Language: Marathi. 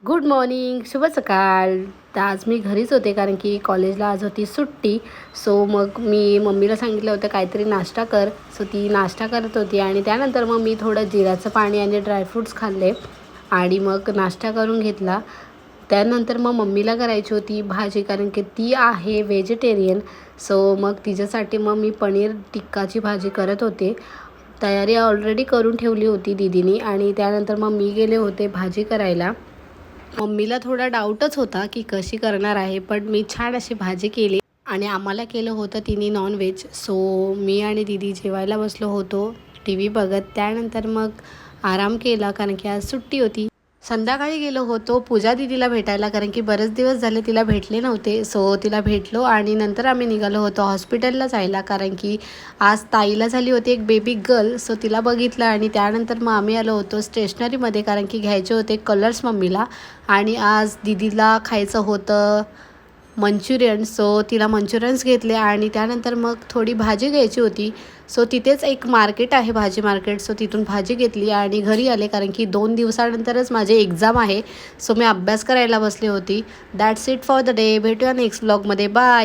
गुड मॉर्निंग, शुभ सकाळ. तर आज मी घरीच होते कारण की कॉलेजला आज होती सुट्टी. सो मग मी मम्मीला सांगितलं होतं काहीतरी नाश्ता कर. सो ती नाश्ता करत होती आणि त्यानंतर मग मी थोडं जिऱ्याचं पाणी आणि ड्रायफ्रूट्स खाल्ले आणि मग नाश्ता करून घेतला. त्यानंतर मग मम्मीला करायची होती भाजी कारण की ती आहे व्हेजिटेरियन. सो मग तिच्यासाठी मग मी पनीर टिक्काची भाजी करत होते. तयारी ऑलरेडी करून ठेवली होती दीदीनी आणि त्यानंतर मग मी गेले होते भाजी करायला. मम्मीला थोडा डाऊटच होता की कशी करणार आहे, पण मी छान अशी भाजी केली आणि आम्हाला केलं होतं तिने नॉनव्हेज. सो मी आणि दीदी जेवायला बसलो होतो टी व्ही बघत. त्यानंतर मग आराम केला कारण की आज सुट्टी होती. संध्याकाळी गेलो होतो पूजा दीदीला भेटायला कारण की बरेच दिवस झाले तिला भेटले नव्हते. सो तिला भेटलो आणि नंतर आम्ही निघालो होतो हॉस्पिटलला जायला कारण की आज ताईला झाली होती एक बेबी गर्ल. सो तिला बघितलं आणि त्यानंतर मग आम्ही आलो होतो स्टेशनरीमध्ये कारण की घ्यायचे होते कलर्स मम्मीला आणि आज दीदीला खायचं होतं मंचुरियन. सो तिला मंचुरियन्स घेतले आणि त्यानंतर मग थोडी भाजी घ्यायची होती. सो तिथेच एक मार्केट आहे भाजी मार्केट. सो तिथून भाजी घेतली आणि घरी आले कारण की 2 दिवसानंतरच माझे एक्झाम आहे. सो मी अभ्यास करायला बसले होती. That's it for the day. भेटूया नेक्स्ट व्लॉगमध्ये. बाय.